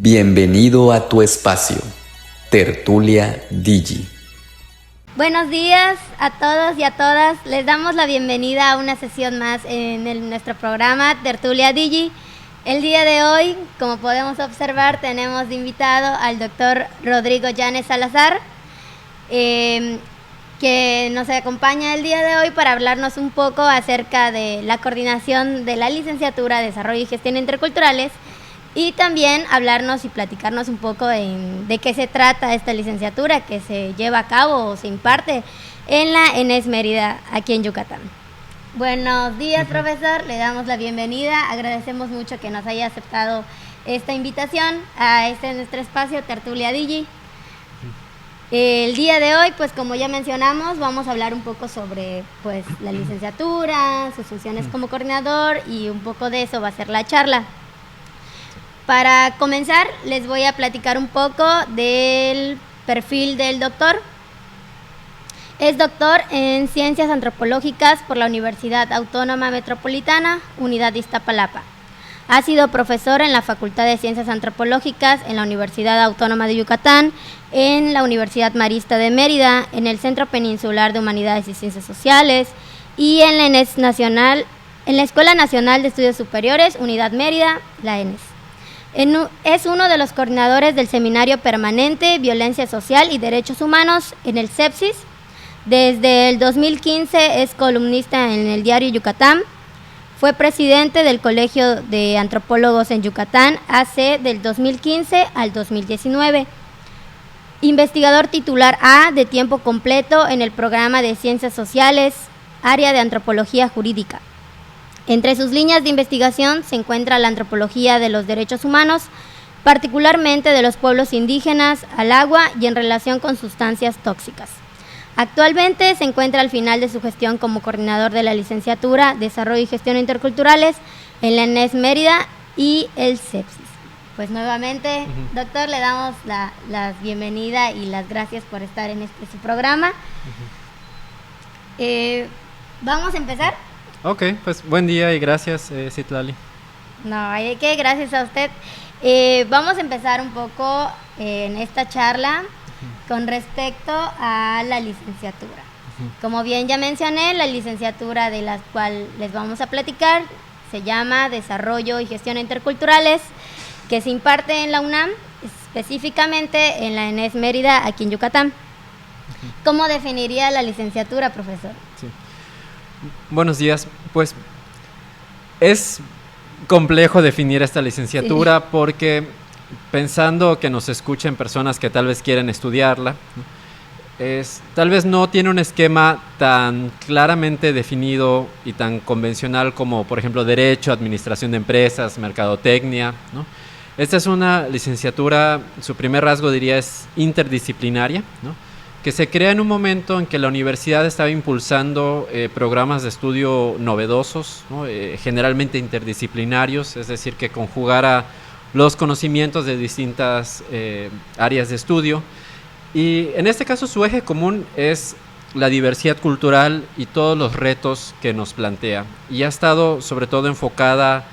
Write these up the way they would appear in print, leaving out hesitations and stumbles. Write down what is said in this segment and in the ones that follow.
Bienvenido a tu espacio, Tertulia Digi. Buenos días a todos y a todas. Les damos la bienvenida a una sesión más en nuestro programa Tertulia Digi. El día de hoy, como podemos observar, tenemos de invitado al doctor Rodrigo Llanes Salazar, que nos acompaña el día de hoy para hablarnos un poco acerca de la coordinación de la licenciatura Desarrollo y Gestión Interculturales y también hablarnos y platicarnos un poco de qué se trata esta licenciatura que se lleva a cabo o se imparte en la ENES Mérida, aquí en Yucatán. Buenos días, profesor, le damos la bienvenida, agradecemos mucho que nos haya aceptado esta invitación a nuestro espacio Tertulia Digi. El día de hoy, pues como ya mencionamos, vamos a hablar un poco sobre pues la licenciatura, sus funciones como coordinador y un poco de eso va a ser la charla. Para comenzar, les voy a platicar un poco del perfil del doctor. Es doctor en Ciencias Antropológicas por la Universidad Autónoma Metropolitana, Unidad de Iztapalapa. Ha sido profesor en la Facultad de Ciencias Antropológicas en la Universidad Autónoma de Yucatán, en la Universidad Marista de Mérida, en el Centro Peninsular de Humanidades y Ciencias Sociales y en la ENES Nacional, en la Escuela Nacional de Estudios Superiores, Unidad Mérida, la ENES. Es uno de los coordinadores del Seminario Permanente Violencia Social y Derechos Humanos en el CEPSIS. Desde el 2015 es columnista en el diario Yucatán. Fue presidente del Colegio de Antropólogos en Yucatán hace del 2015 al 2019. Investigador titular A de tiempo completo en el programa de Ciencias Sociales, área de Antropología Jurídica. Entre sus líneas de investigación se encuentra la antropología de los derechos humanos, particularmente de los pueblos indígenas, al agua y en relación con sustancias tóxicas. Actualmente se encuentra al final de su gestión como coordinador de la licenciatura Desarrollo y Gestión Interculturales en la ENES Mérida y el CEPSIS. Pues nuevamente, doctor, le damos la bienvenida y las gracias por estar en su programa. ¿Vamos a empezar? Ok, pues buen día y gracias, Citlali. No, hay que gracias a usted. Vamos a empezar un poco en esta charla con respecto a la licenciatura. Como bien ya mencioné, la licenciatura de la cual les vamos a platicar se llama Desarrollo y Gestión Interculturales, que se imparte en la UNAM, específicamente en la ENES Mérida, aquí en Yucatán. ¿Cómo definiría la licenciatura, profesor? Sí. Buenos días. Pues es complejo definir esta licenciatura porque pensando que nos escuchen personas que tal vez quieren estudiarla, tal vez no tiene un esquema tan claramente definido y tan convencional como, por ejemplo, Derecho, Administración de Empresas, Mercadotecnia, ¿no? Esta es una licenciatura, su primer rasgo diría es interdisciplinaria, ¿no? Que se crea en un momento en que la universidad estaba impulsando programas de estudio novedosos, ¿no? Generalmente interdisciplinarios, es decir, que conjugara los conocimientos de distintas áreas de estudio. Y en este caso su eje común es la diversidad cultural y todos los retos que nos plantea. Y ha estado sobre todo enfocada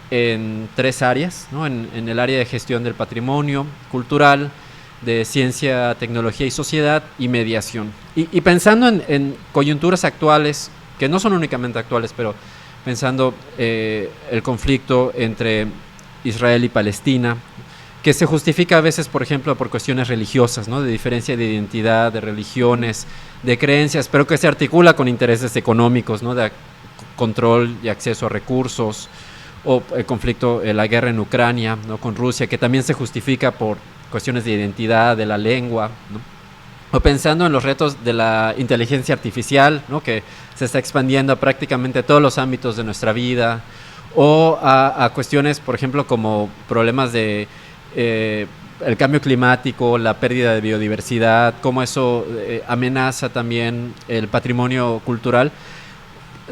en tres áreas, ¿no? En el área de gestión del patrimonio cultural, de ciencia, tecnología y sociedad y mediación. Y pensando en coyunturas actuales, que no son únicamente actuales, pero pensando el conflicto entre Israel y Palestina, que se justifica a veces, por ejemplo, por cuestiones religiosas, ¿no? De diferencia de identidad, de religiones, de creencias, pero que se articula con intereses económicos, ¿no? De control y acceso a recursos, o el conflicto, la guerra en Ucrania, ¿no? Con Rusia, que también se justifica por cuestiones de identidad, de la lengua, ¿no? O pensando en los retos de la inteligencia artificial, ¿no? Que se está expandiendo a prácticamente todos los ámbitos de nuestra vida, o a cuestiones, por ejemplo, como problemas de el cambio climático, la pérdida de biodiversidad, cómo eso amenaza también el patrimonio cultural.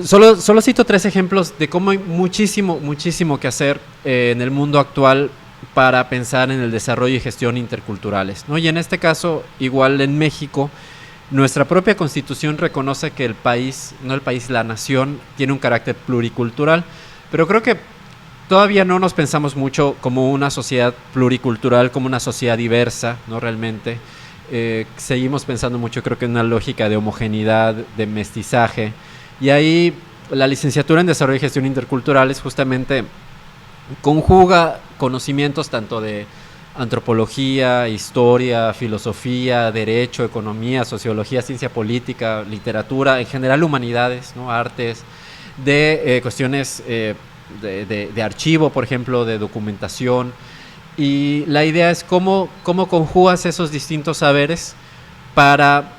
Solo cito tres ejemplos de cómo hay muchísimo que hacer en el mundo actual para pensar en el desarrollo y gestión interculturales, ¿no? Y en este caso, igual en México, nuestra propia Constitución reconoce que el país, no el país, la nación, tiene un carácter pluricultural, pero creo que todavía no nos pensamos mucho como una sociedad pluricultural, como una sociedad diversa, ¿no? Realmente. Seguimos pensando mucho, creo que en una lógica de homogeneidad, de mestizaje. Y ahí la licenciatura en Desarrollo y Gestión Interculturales justamente conjuga conocimientos tanto de antropología, historia, filosofía, derecho, economía, sociología, ciencia política, literatura, en general humanidades, ¿no? Artes, de cuestiones de archivo, por ejemplo, de documentación. Y la idea es cómo conjugas esos distintos saberes para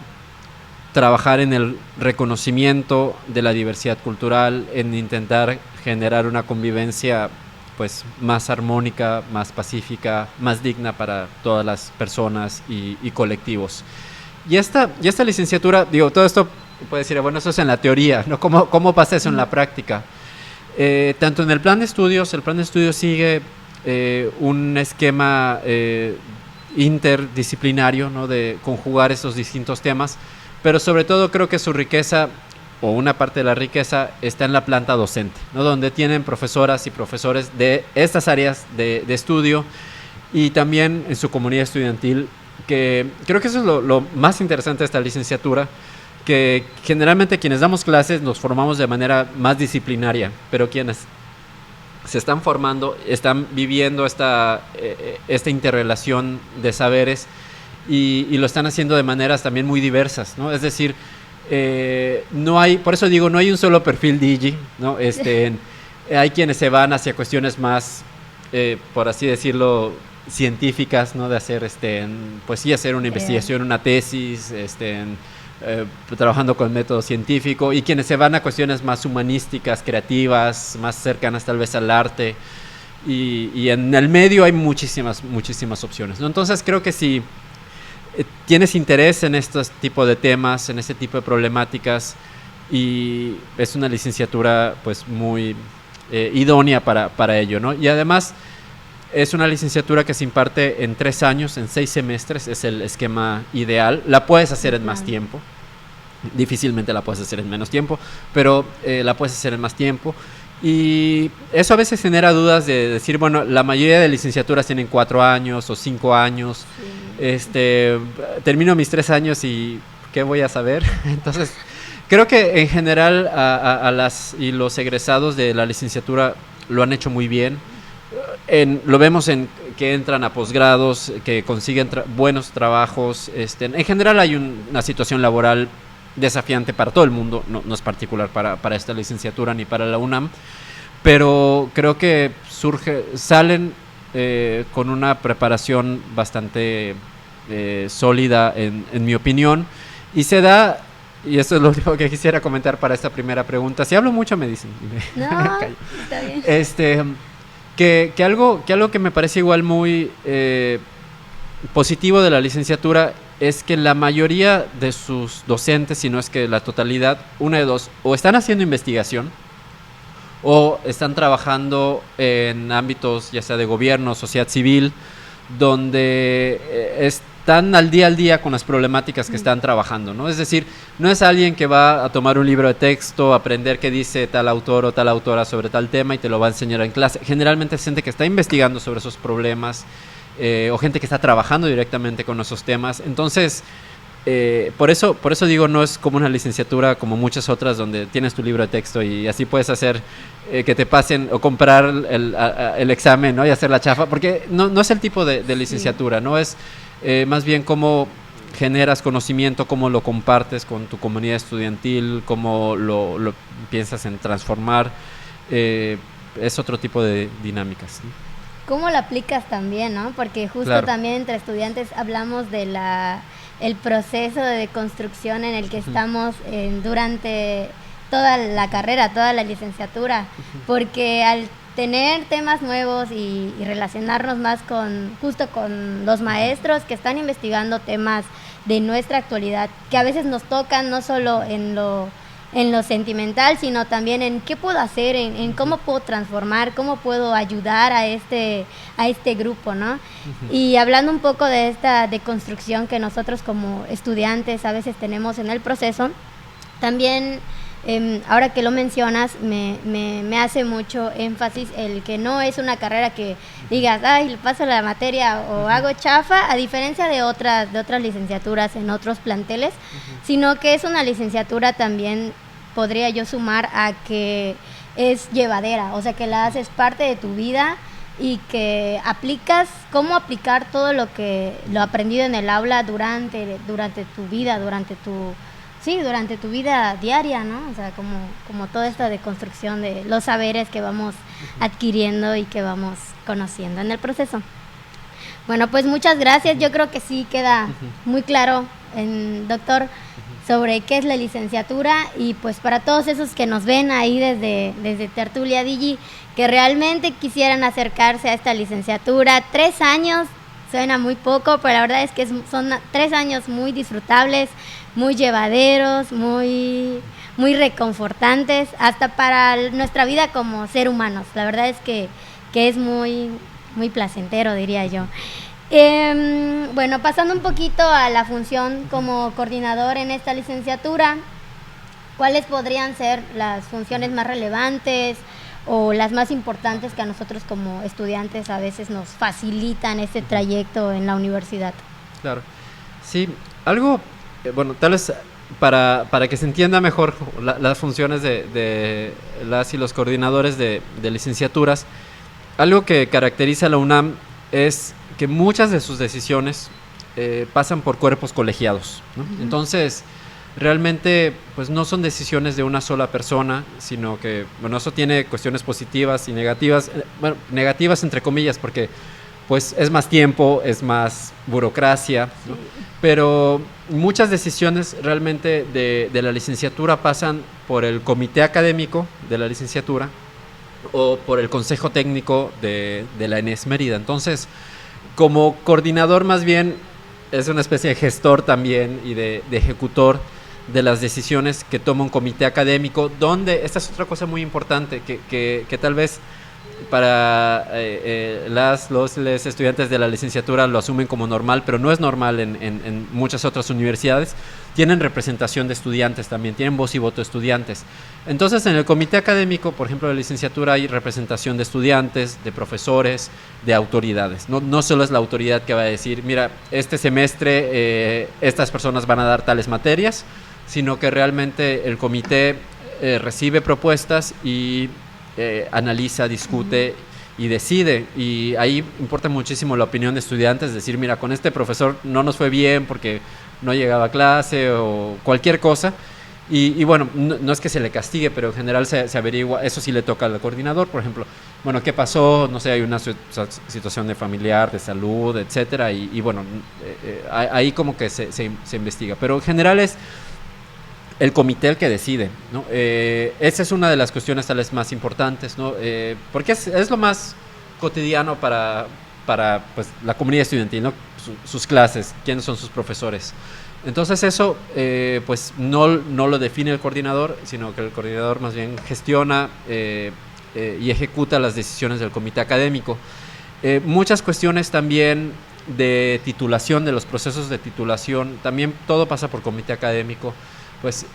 trabajar en el reconocimiento de la diversidad cultural, en intentar generar una convivencia pues más armónica, más pacífica, más digna para todas las personas y colectivos. Y esta licenciatura, digo, todo esto puede decir, bueno, eso es en la teoría, ¿no? ¿Cómo pasa eso en la práctica? Tanto en el plan de estudios sigue un esquema interdisciplinario, ¿no? De conjugar esos distintos temas, pero sobre todo creo que su riqueza, o una parte de la riqueza, está en la planta docente, ¿no? Donde tienen profesoras y profesores de estas áreas de estudio, y también en su comunidad estudiantil, que creo que eso es lo más interesante de esta licenciatura, que generalmente quienes damos clases nos formamos de manera más disciplinaria, pero quienes se están formando están viviendo esta interrelación de saberes y lo están haciendo de maneras también muy diversas, ¿no? Es decir, no hay, por eso digo, no hay un solo perfil Digi, ¿no? Hay quienes se van hacia cuestiones más, por así decirlo, científicas, ¿no? De hacer, pues sí, hacer una investigación, una tesis, trabajando con método científico, y quienes se van a cuestiones más humanísticas, creativas, más cercanas tal vez al arte, y en el medio hay muchísimas opciones, ¿no? Entonces creo que si tienes interés en estos tipos de temas, en este tipo de problemáticas, y es una licenciatura pues muy idónea para ello, ¿no? Y además es una licenciatura que se imparte en 3 años, en 6 semestres, es el esquema ideal. La puedes hacer en más tiempo, difícilmente la puedes hacer en menos tiempo, pero la puedes hacer en más tiempo. Y eso a veces genera dudas de decir, bueno, la mayoría de licenciaturas tienen 4 años o 5 años. Sí. Termino mis 3 años y ¿qué voy a saber? Entonces, creo que en general y los egresados de la licenciatura lo han hecho muy bien. Lo vemos en que entran a posgrados, que consiguen buenos trabajos. En general hay una situación laboral desafiante para todo el mundo, no es particular para esta licenciatura ni para la UNAM, pero creo que salen con una preparación bastante sólida en mi opinión, y se da, y esto es lo único que quisiera comentar para esta primera pregunta. Si hablo mucho me dicen. No, está bien. Que algo que me parece igual muy positivo de la licenciatura es que la mayoría de sus docentes, si no es que la totalidad, una de dos, o están haciendo investigación o están trabajando en ámbitos ya sea de gobierno, sociedad civil, donde están al día con las problemáticas que están trabajando, ¿no? Es decir, no es alguien que va a tomar un libro de texto, aprender qué dice tal autor o tal autora sobre tal tema y te lo va a enseñar en clase. Generalmente es gente que está investigando sobre esos problemas, o gente que está trabajando directamente con esos temas. Entonces, por eso digo, no es como una licenciatura como muchas otras donde tienes tu libro de texto y así puedes hacer que te pasen o comprar el examen, ¿no? Y hacer la chafa, porque no es el tipo de licenciatura, ¿no? Es más bien cómo generas conocimiento, cómo lo compartes con tu comunidad estudiantil, cómo lo piensas en transformar. Es otro tipo de dinámicas, ¿no? ¿Cómo lo aplicas también, no? Porque justo claro, también entre estudiantes hablamos de el proceso de construcción en el que estamos durante toda la carrera, toda la licenciatura, porque al tener temas nuevos y relacionarnos más justo con los maestros que están investigando temas de nuestra actualidad, que a veces nos tocan no solo en lo sentimental, sino también en qué puedo hacer, en cómo puedo transformar, cómo puedo ayudar a este grupo, ¿no? Uh-huh. Y hablando un poco de esta deconstrucción que nosotros como estudiantes a veces tenemos en el proceso, también ahora que lo mencionas, me hace mucho énfasis el que no es una carrera que digas, ay, le paso la materia o hago chafa, a diferencia de otras licenciaturas en otros planteles, sino que es una licenciatura también, podría yo sumar a que es llevadera, o sea, que la haces parte de tu vida y que aplicas, cómo aplicar todo lo aprendido en el aula durante tu vida, durante tu vida diaria, ¿no? O sea, como toda esta deconstrucción de los saberes que vamos adquiriendo y que vamos conociendo en el proceso. Bueno, pues muchas gracias. Yo creo que sí queda muy claro, doctor, sobre qué es la licenciatura, y pues para todos esos que nos ven ahí desde Tertulia Digi, que realmente quisieran acercarse a esta licenciatura, 3 años, suena muy poco, pero la verdad es que son 3 años muy disfrutables, muy llevaderos, muy reconfortantes, hasta para nuestra vida como ser humanos. La verdad es que es muy, muy placentero, diría yo. Bueno, pasando un poquito a la función como coordinador en esta licenciatura, ¿cuáles podrían ser las funciones más relevantes o las más importantes que a nosotros como estudiantes a veces nos facilitan este trayecto en la universidad? Claro, sí, algo, bueno, tal vez para que se entienda mejor las funciones de las y los coordinadores de licenciaturas, algo que caracteriza a la UNAM es que muchas de sus decisiones pasan por cuerpos colegiados, ¿no? Entonces, realmente, pues no son decisiones de una sola persona, sino que, bueno, eso tiene cuestiones positivas y negativas, bueno, negativas entre comillas, porque pues es más tiempo, es más burocracia, ¿no? Pero muchas decisiones realmente de la licenciatura pasan por el comité académico de la licenciatura o por el consejo técnico de la ENES Mérida. Entonces, como coordinador más bien es una especie de gestor también y de ejecutor de las decisiones que toma un comité académico, donde, esta es otra cosa muy importante, que tal vez para los estudiantes de la licenciatura lo asumen como normal, pero no es normal en muchas otras universidades. Tienen representación de estudiantes también, tienen voz y voto de estudiantes. Entonces, en el comité académico, por ejemplo, de la licenciatura, hay representación de estudiantes, de profesores, de autoridades. No solo es la autoridad que va a decir, mira, este semestre estas personas van a dar tales materias, sino que realmente el comité recibe propuestas y analiza, discute y decide, y ahí importa muchísimo la opinión de estudiantes, decir, mira, con este profesor no nos fue bien porque no llegaba a clase o cualquier cosa, y bueno, no es que se le castigue, pero en general se averigua, eso sí le toca al coordinador, por ejemplo, bueno, ¿qué pasó? No sé, hay una situación de familiar, de salud, etcétera, y bueno, ahí como que se investiga, pero en general es el comité el que decide, ¿no? Esa es una de las cuestiones tal vez más importantes, ¿no? Porque es lo más cotidiano para pues, la comunidad estudiantil, ¿no? Sus clases, quiénes son sus profesores. Entonces eso pues no lo define el coordinador, sino que el coordinador más bien gestiona y ejecuta las decisiones del comité académico. Muchas cuestiones también de titulación, de los procesos de titulación, también todo pasa por comité académico, pues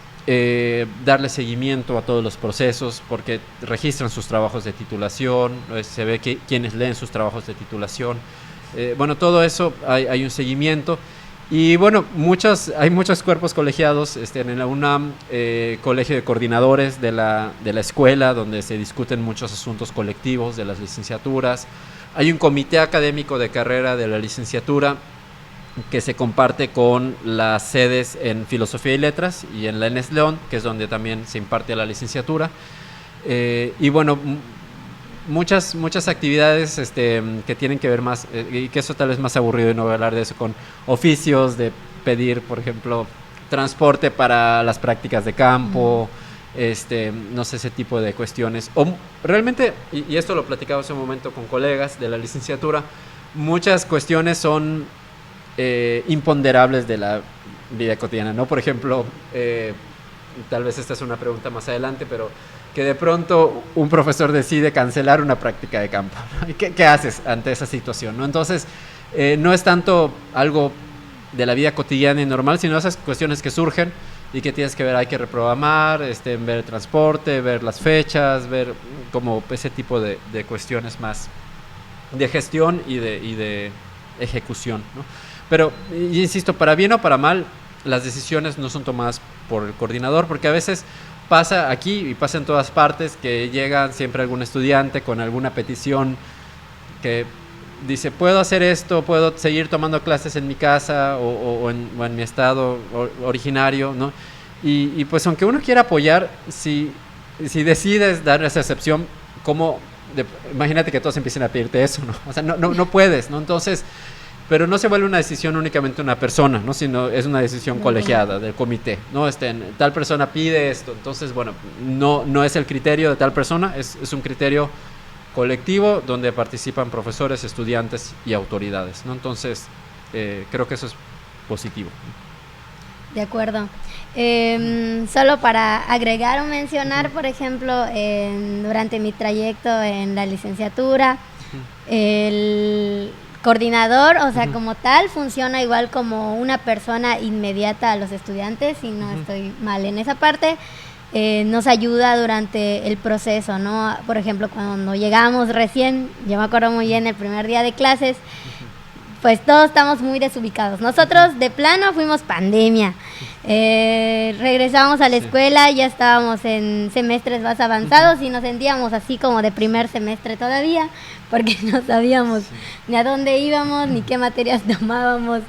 darle seguimiento a todos los procesos, porque registran sus trabajos de titulación, se ve quienes leen sus trabajos de titulación, bueno, todo eso hay un seguimiento, y bueno, hay muchos cuerpos colegiados, en la UNAM, colegio de coordinadores de la escuela, donde se discuten muchos asuntos colectivos de las licenciaturas, hay un comité académico de carrera de la licenciatura, que se comparte con las sedes en Filosofía y Letras y en la ENES León, que es donde también se imparte la licenciatura. Y bueno, muchas actividades que tienen que ver más, y que eso tal vez más aburrido y no voy a hablar de eso, con oficios de pedir, por ejemplo, transporte para las prácticas de campo, no sé, ese tipo de cuestiones. O realmente, y esto lo platicaba hace un momento con colegas de la licenciatura, muchas cuestiones son imponderables de la vida cotidiana, ¿no? Por ejemplo, tal vez esta es una pregunta más adelante, pero que de pronto un profesor decide cancelar una práctica de campo, ¿no? ¿Y qué haces ante esa situación, ¿no? Entonces, no es tanto algo de la vida cotidiana y normal, sino esas cuestiones que surgen y que tienes que ver, hay que reprogramar, ver el transporte, ver las fechas, ver como ese tipo de cuestiones más de gestión y de ejecución, ¿no? Pero, insisto, para bien o para mal, las decisiones no son tomadas por el coordinador, porque a veces pasa aquí y pasa en todas partes que llega siempre algún estudiante con alguna petición que dice, puedo hacer esto, puedo seguir tomando clases en mi casa o en mi estado originario, ¿no? Y pues aunque uno quiera apoyar, si decides dar esa excepción, imagínate que todos empiecen a pedirte eso, ¿no? O sea, no puedes, ¿no? Entonces, pero no se vuelve una decisión únicamente de una persona, ¿no? Sino es una decisión colegiada del comité, ¿no? Tal persona pide esto, entonces, bueno, no es el criterio de tal persona, es un criterio colectivo donde participan profesores, estudiantes y autoridades, ¿no? Entonces, creo que eso es positivo. De acuerdo. Solo para agregar o mencionar, por ejemplo, durante mi trayecto en la licenciatura, el coordinador, o sea, como tal, funciona igual como una persona inmediata a los estudiantes, si no estoy mal en esa parte. Nos ayuda durante el proceso, ¿no? Por ejemplo, cuando llegamos recién, yo me acuerdo muy bien el primer día de clases, pues todos estamos muy desubicados. Nosotros de plano fuimos pandemia. Regresamos a la escuela, ya estábamos en semestres más avanzados y nos sentíamos así como de primer semestre todavía, porque no sabíamos ni a dónde íbamos, ni qué materias tomábamos.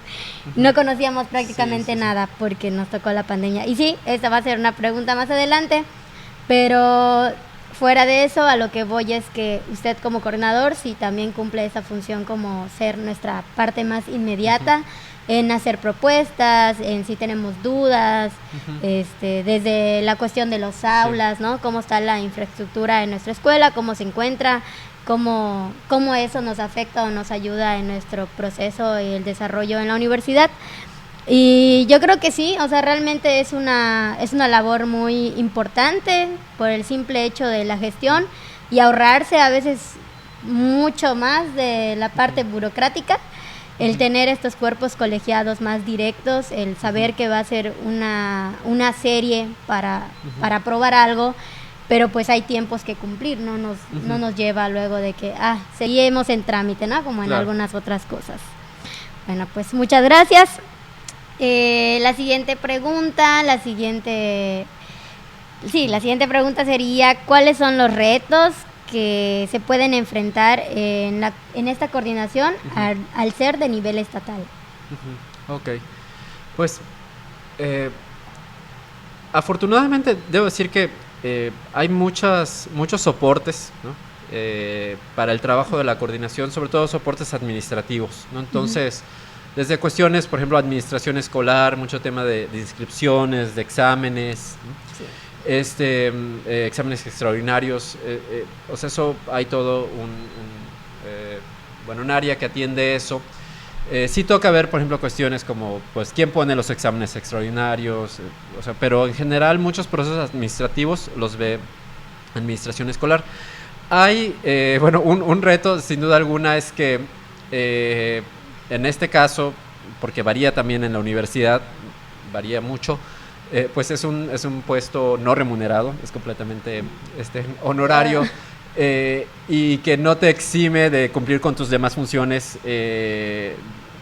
No conocíamos prácticamente nada porque nos tocó la pandemia. Y sí, esta va a ser una pregunta más adelante, pero fuera de eso, a lo que voy es que usted como coordinador sí también cumple esa función como ser nuestra parte más inmediata en hacer propuestas, en si tenemos dudas, desde la cuestión de los aulas, ¿no? Cómo está la infraestructura en nuestra escuela, cómo se encuentra, cómo eso nos afecta o nos ayuda en nuestro proceso y el desarrollo en la universidad. Y yo creo que sí, o sea, realmente es una labor muy importante por el simple hecho de la gestión y ahorrarse a veces mucho más de la parte burocrática, el tener estos cuerpos colegiados más directos, el saber que va a ser una serie para aprobar algo, pero pues hay tiempos que cumplir, no nos lleva luego de que seguimos en trámite, ¿no? Como en algunas otras cosas. Bueno, pues muchas gracias. La siguiente pregunta sería, ¿cuáles son los retos que se pueden enfrentar en esta coordinación al ser de nivel estatal? Ok, pues afortunadamente debo decir que hay muchos soportes, ¿no? Para el trabajo de la coordinación, sobre todo soportes administrativos, ¿no? Entonces, desde cuestiones, por ejemplo, administración escolar, mucho tema de inscripciones, de exámenes, ¿no? Exámenes extraordinarios, o sea, eso hay todo un área que atiende eso. Sí toca ver, por ejemplo, cuestiones como, pues, quién pone los exámenes extraordinarios, o sea, pero en general muchos procesos administrativos los ve administración escolar. Hay, un reto, sin duda alguna, es que en este caso, porque varía también en la universidad, varía mucho, pues es un puesto no remunerado, es completamente honorario, y que no te exime de cumplir con tus demás funciones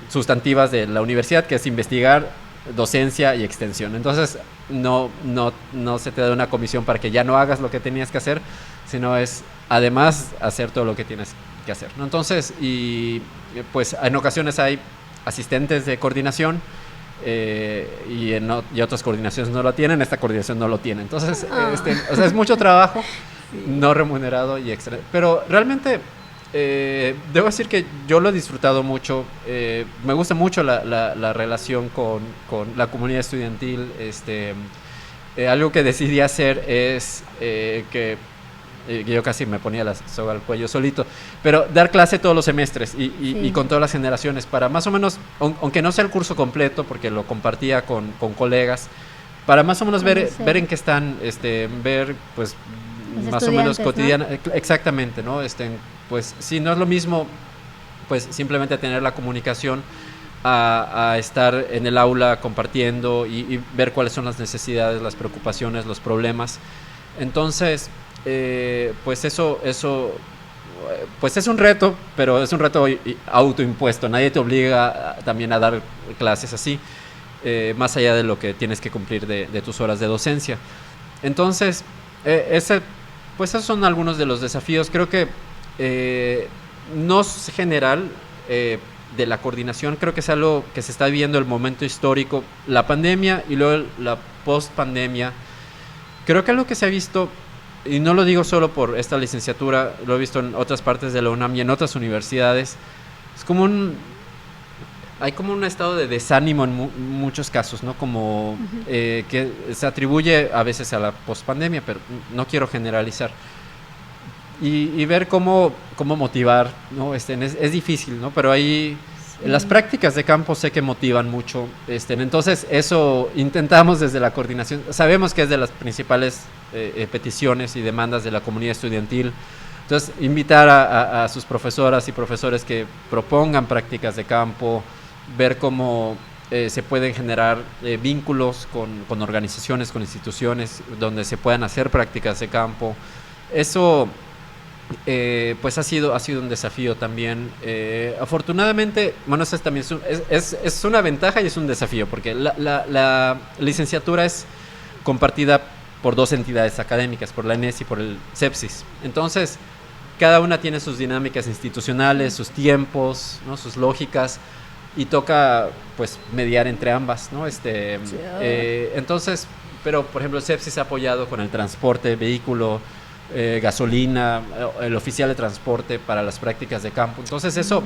sustantivas de la universidad, que es investigar, docencia y extensión. Entonces no se te da una comisión para que ya no hagas lo que tenías que hacer, sino es además hacer todo lo que tienes que hacer, ¿no? Entonces, y pues en ocasiones hay asistentes de coordinación, y otras coordinaciones no lo tienen, esta coordinación no lo tiene. Entonces, o sea, es mucho trabajo no remunerado y extra. Pero realmente, debo decir que yo lo he disfrutado mucho. Me gusta mucho la relación con la comunidad estudiantil. Algo que decidí hacer es que yo casi me ponía la soga al cuello solito, pero dar clase todos los semestres y con todas las generaciones, para más o menos, aunque no sea el curso completo, porque lo compartía con colegas, para más o menos ver en qué están, ver pues los más o menos cotidiana, ¿no? Exactamente, ¿no? Pues si no es lo mismo, pues simplemente tener la comunicación, a estar en el aula compartiendo y ver cuáles son las necesidades, las preocupaciones, los problemas. Entonces, pues eso pues es un reto, pero es un reto autoimpuesto. Nadie te obliga también a dar clases así, más allá de lo que tienes que cumplir de tus horas de docencia. Entonces, pues esos son algunos de los desafíos. Creo que no es general de la coordinación, creo que es algo que se está viviendo el momento histórico, la pandemia y luego la post-pandemia. Creo que algo que se ha visto, y no lo digo solo por esta licenciatura, lo he visto en otras partes de la UNAM y en otras universidades, es como hay como un estado de desánimo en muchos casos, ¿no? Como que se atribuye a veces a la pospandemia, pero no quiero generalizar. Y ver cómo motivar, ¿no? Es difícil, ¿no? Pero ahí las prácticas de campo sé que motivan mucho. Entonces, eso intentamos desde la coordinación. Sabemos que es de las principales peticiones y demandas de la comunidad estudiantil. Entonces, invitar a sus profesoras y profesores que propongan prácticas de campo, ver cómo se pueden generar vínculos con organizaciones, con instituciones, donde se puedan hacer prácticas de campo. Eso pues ha sido un desafío también. Afortunadamente, bueno, eso también es una ventaja y es un desafío, porque la licenciatura es compartida por dos entidades académicas, por la ENES y por el CEPSIS. Entonces, cada una tiene sus dinámicas institucionales, sus tiempos, ¿no? Sus lógicas, y toca pues mediar entre ambas, ¿no? Entonces, pero por ejemplo el CEPSIS ha apoyado con el transporte, vehículo, gasolina, el oficial de transporte para las prácticas de campo. Entonces eso,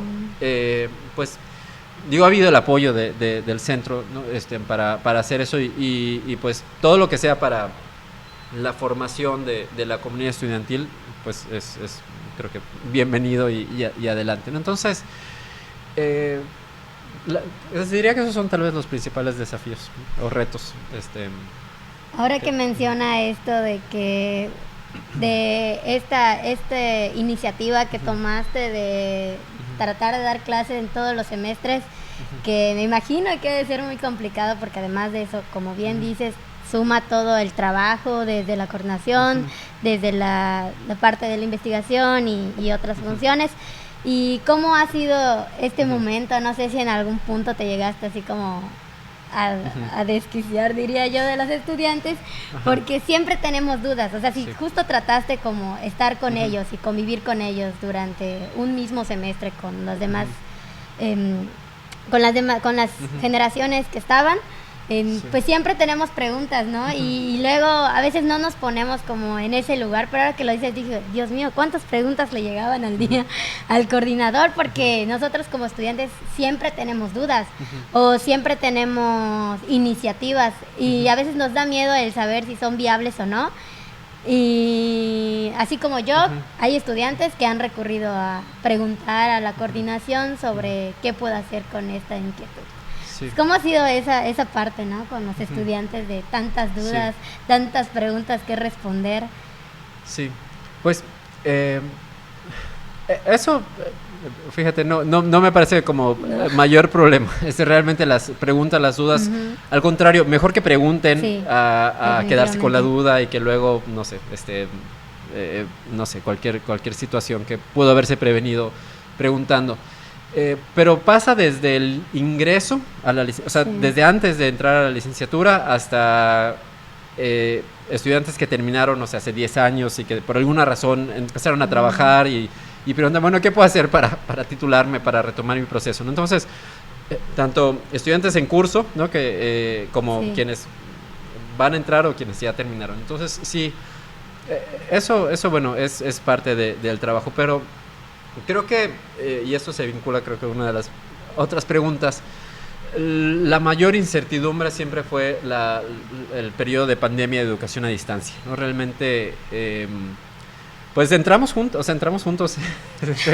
pues digo, ha habido el apoyo del centro, ¿no? Para hacer eso y pues todo lo que sea para la formación de la comunidad estudiantil, pues es creo que bienvenido y adelante, ¿no? Entonces, diría que esos son tal vez los principales desafíos o retos. Ahora que menciona esto de que de esta iniciativa que tomaste de tratar de dar clases en todos los semestres, que me imagino que debe ser muy complicado, porque además de eso, como bien dices, suma todo el trabajo desde la coordinación, desde la parte de la investigación y otras funciones. ¿Y cómo ha sido este momento? No sé si en algún punto te llegaste así como a desquiciar, diría yo, de los estudiantes, porque siempre tenemos dudas. O sea, si justo trataste como estar con ellos y convivir con ellos durante un mismo semestre con los demás, con las generaciones que estaban, pues siempre tenemos preguntas, ¿no? Y luego a veces no nos ponemos como en ese lugar, pero ahora que lo dices, dije, Dios mío, ¿cuántas preguntas le llegaban al día al coordinador? Porque nosotros como estudiantes siempre tenemos dudas o siempre tenemos iniciativas y a veces nos da miedo el saber si son viables o no. Y así como yo, hay estudiantes que han recurrido a preguntar a la coordinación sobre qué puedo hacer con esta inquietud. Sí. ¿Cómo ha sido esa parte, ¿no? Con los estudiantes, de tantas dudas, tantas preguntas que responder? Sí, pues eso, fíjate, no me parece como mayor problema. Realmente las preguntas, las dudas, al contrario, mejor que pregunten a quedarse con la duda y que luego, no sé, no sé, cualquier situación que pudo haberse prevenido preguntando. Pero pasa desde el ingreso a la licenciatura, o sea, desde antes de entrar a la licenciatura hasta estudiantes que terminaron, o sea, hace 10 años y que por alguna razón empezaron a trabajar y preguntan, bueno, ¿qué puedo hacer para titularme, para retomar mi proceso, ¿no? Entonces, tanto estudiantes en curso, ¿no? Como quienes van a entrar o quienes ya terminaron. Entonces, sí, eso bueno, es parte del trabajo, pero creo que, y esto se vincula creo que a una de las otras preguntas, la mayor incertidumbre siempre fue el periodo de pandemia de educación a distancia, ¿no? Realmente, pues entramos juntos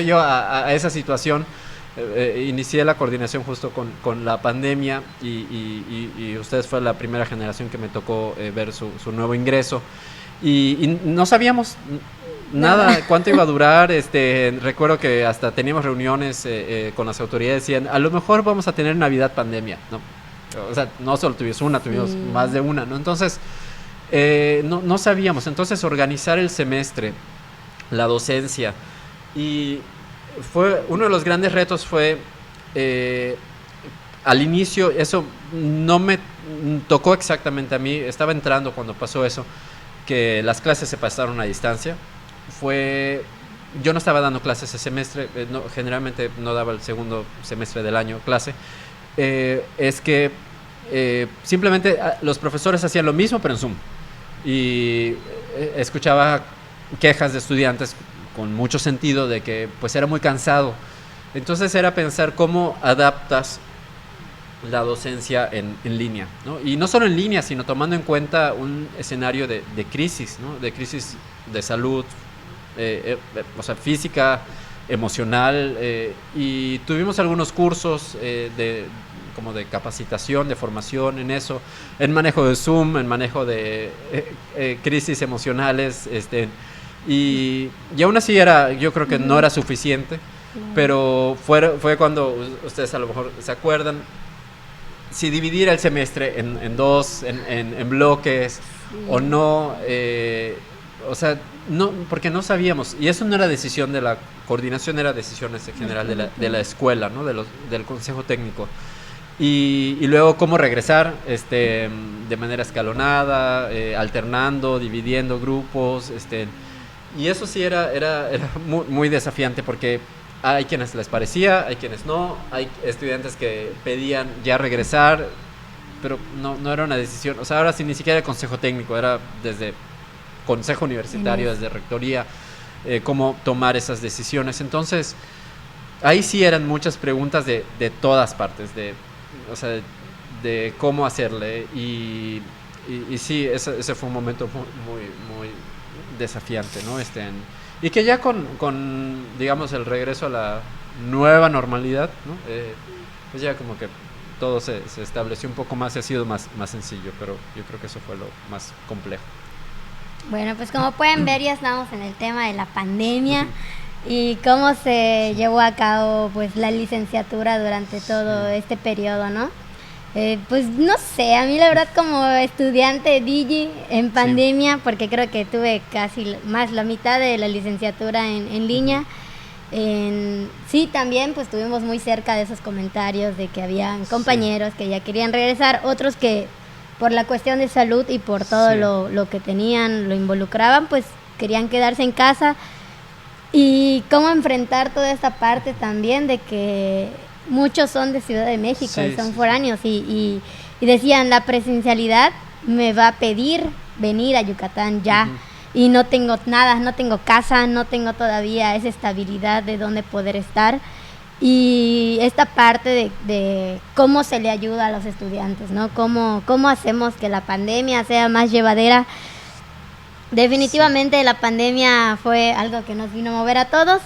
yo a esa situación. Inicié la coordinación justo con la pandemia y ustedes fue la primera generación que me tocó ver su nuevo ingreso y no sabíamos nada, ¿cuánto iba a durar? Recuerdo que hasta teníamos reuniones con las autoridades, decían, a lo mejor vamos a tener Navidad pandemia, ¿no? O sea, no solo tuvimos una, tuvimos más de una, ¿no? Entonces, no sabíamos. Entonces, organizar el semestre, la docencia, y fue uno de los grandes retos fue, al inicio, eso no me tocó exactamente a mí, estaba entrando cuando pasó eso, que las clases se pasaron a distancia. Yo no estaba dando clases ese semestre, generalmente no daba el segundo semestre del año clase. Es que simplemente los profesores hacían lo mismo pero en Zoom, y escuchaba quejas de estudiantes con mucho sentido de que pues era muy cansado. Entonces era pensar cómo adaptas la docencia en línea, ¿no? Y no solo en línea, sino tomando en cuenta un escenario de crisis, ¿no? De crisis de salud, o sea, física, emocional, y tuvimos algunos cursos como de capacitación, de formación en eso, en manejo de Zoom, en manejo de crisis emocionales, y aún así yo creo que no era suficiente, pero fue cuando ustedes a lo mejor se acuerdan, si dividir el semestre en dos, en bloques, o no, o sea, no, porque no sabíamos, y eso no era decisión de la coordinación, era decisión general de la escuela, ¿no? Del consejo técnico. Y luego cómo regresar de manera escalonada, alternando, dividiendo grupos, y eso sí era muy, muy desafiante, porque hay quienes les parecía, hay quienes no, hay estudiantes que pedían ya regresar, pero no era una decisión, o sea, ahora sí ni siquiera el consejo técnico, era desde consejo universitario, desde rectoría, cómo tomar esas decisiones. Entonces, ahí sí eran muchas preguntas de todas partes, o sea, de cómo hacerle, y sí, ese fue un momento muy, muy desafiante, ¿no? Y que ya con, digamos, el regreso a la nueva normalidad, ¿no? Pues ya como que todo se estableció un poco más y ha sido más sencillo, pero yo creo que eso fue lo más complejo. Bueno, pues como pueden ver, ya estamos en el tema de la pandemia y cómo se llevó a cabo pues la licenciatura durante todo este periodo, ¿no? Pues no sé, a mí la verdad como estudiante Digi en pandemia, porque creo que tuve casi más la mitad de la licenciatura en línea, sí, también pues estuvimos muy cerca de esos comentarios de que habían compañeros que ya querían regresar, otros que por la cuestión de salud y por todo lo que tenían, lo involucraban, pues querían quedarse en casa. Y cómo enfrentar toda esta parte también de que muchos son de Ciudad de México y son foráneos y decían, la presencialidad me va a pedir venir a Yucatán ya, y no tengo nada, no tengo casa, no tengo todavía esa estabilidad de dónde poder estar, y esta parte de cómo se le ayuda a los estudiantes, ¿no? Cómo hacemos que la pandemia sea más llevadera. Definitivamente la pandemia fue algo que nos vino a mover a todos,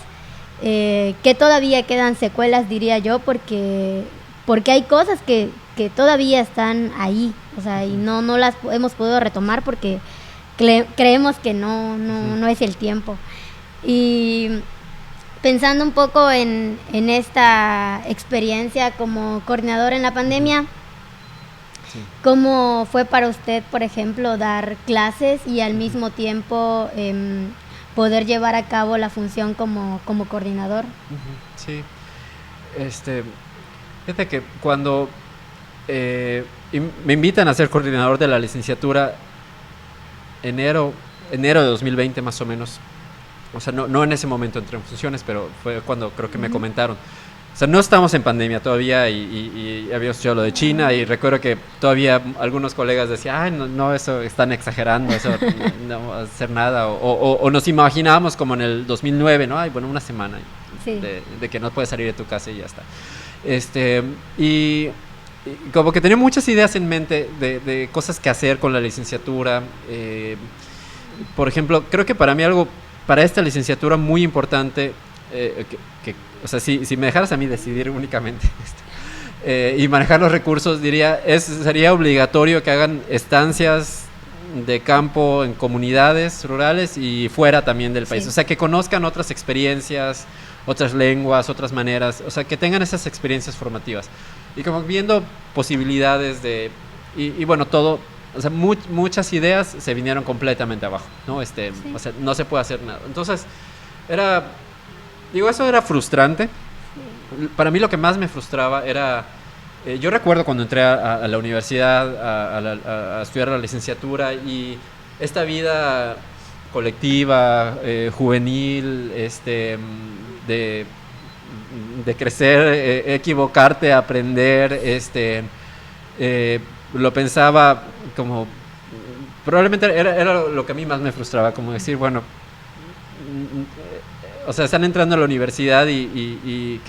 que todavía quedan secuelas, diría yo, porque hay cosas que todavía están ahí, o sea, y no las hemos podido retomar porque creemos que no es el tiempo. Y pensando un poco en esta experiencia como coordinador en la pandemia, ¿cómo fue para usted, por ejemplo, dar clases y al mismo tiempo poder llevar a cabo la función como coordinador? Sí, fíjate que cuando me invitan a ser coordinador de la licenciatura, enero de 2020 más o menos, o sea, no en ese momento entré en funciones, pero fue cuando creo que me comentaron. O sea, no estamos en pandemia todavía y habíamos escuchado lo de China, y recuerdo que todavía algunos colegas decían, ay, no, eso están exagerando, eso no va a hacer nada, o nos imaginábamos como en el 2009, ¿no? Ay, bueno, una semana de que no puedes salir de tu casa y ya está. Y como que tenía muchas ideas en mente de cosas que hacer con la licenciatura. Por ejemplo, creo que para mí para esta licenciatura muy importante, o sea, si me dejaras a mí decidir únicamente y manejar los recursos, diría, sería obligatorio que hagan estancias de campo en comunidades rurales y fuera también del país. Sí. O sea, que conozcan otras experiencias, otras lenguas, otras maneras, o sea, que tengan esas experiencias formativas. Y como viendo posibilidades de... Y bueno, todo... O sea, muchas ideas se vinieron completamente abajo, ¿no? Sí. O sea, no se puede hacer nada. Entonces, eso era frustrante. Sí. Para mí lo que más me frustraba era... yo recuerdo cuando entré a la universidad a estudiar la licenciatura y esta vida colectiva, juvenil, de crecer, equivocarte, aprender, lo pensaba como, probablemente era lo que a mí más me frustraba, como decir, bueno, o sea, están entrando a la universidad y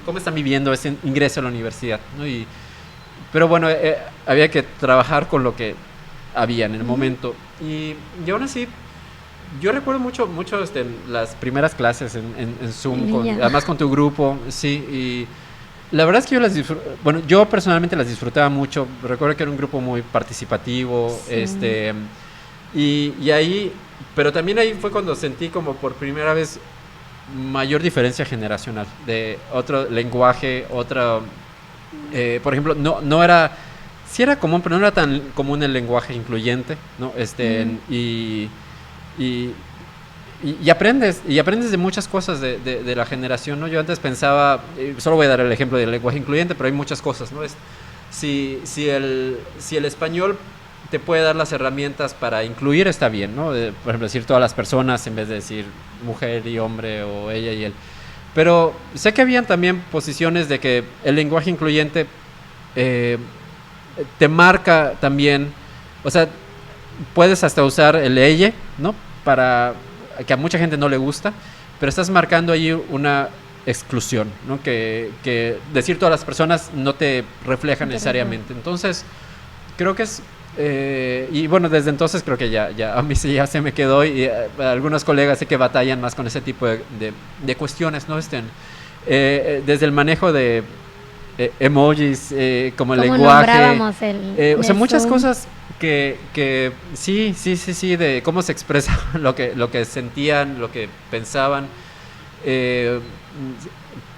¿cómo están viviendo ese ingreso a la universidad, ¿no? Pero bueno, había que trabajar con lo que había en el momento. Y aún así, yo recuerdo mucho las primeras clases en Zoom, además con tu grupo, sí, y la verdad es que yo personalmente las disfrutaba mucho. Recuerdo que era un grupo muy participativo, sí. Y ahí, pero también ahí fue cuando sentí como por primera vez mayor diferencia generacional, de otro lenguaje, por ejemplo, no era, sí era común, pero no era tan común el lenguaje incluyente, ¿no? Y aprendes de muchas cosas de la generación, ¿no? Yo antes pensaba, solo voy a dar el ejemplo del lenguaje incluyente, pero hay muchas cosas, ¿no? Si el español te puede dar las herramientas para incluir, está bien, ¿no? Por ejemplo, decir todas las personas en vez de decir mujer y hombre o ella y él. Pero sé que habían también posiciones de que el lenguaje incluyente te marca también, o sea, puedes hasta usar el ella, ¿no? Para que a mucha gente no le gusta, pero estás marcando ahí una exclusión, ¿no? Que decir todas las personas no te refleja necesariamente. Entonces, creo que es... y bueno, desde entonces creo que ya a mí sí ya se me quedó y algunos colegas sé que batallan más con ese tipo de cuestiones, ¿no? Desde el manejo de emojis, como el lenguaje, o sea, muchas cosas que sí, de cómo se expresa lo que sentían, lo que pensaban.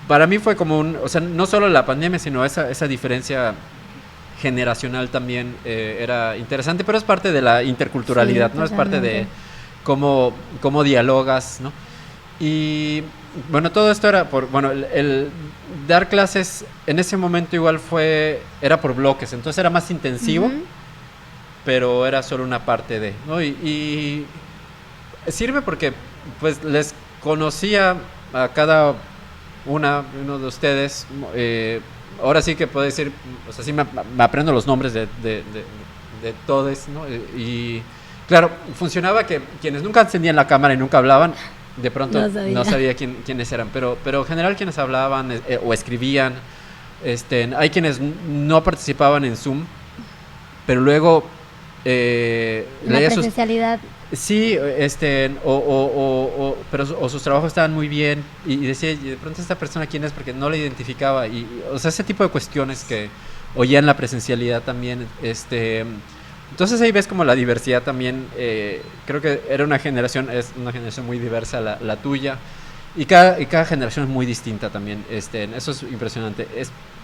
Para mí fue como o sea, no solo la pandemia, sino esa diferencia generacional también era interesante, pero es parte de la interculturalidad, sí, ¿no? Es parte de cómo dialogas, ¿no? Y bueno, todo esto era el dar clases en ese momento igual era por bloques, entonces era más intensivo, pero era solo una parte de, ¿no? Y sirve porque pues les conocía a cada uno de ustedes. Ahora sí que puedo decir, o sea, sí me aprendo los nombres de todos, ¿no? Y claro, funcionaba que quienes nunca encendían la cámara y nunca hablaban, de pronto no sabía quiénes eran, pero en general quienes hablaban o escribían, hay quienes no participaban en Zoom, pero luego la presencialidad. Sí, pero sus trabajos estaban muy bien y decía, y de pronto esta persona quién es porque no la identificaba o sea, ese tipo de cuestiones que oía en la presencialidad también, entonces ahí ves como la diversidad también. Creo que es una generación muy diversa la tuya y cada generación es muy distinta también, eso es impresionante,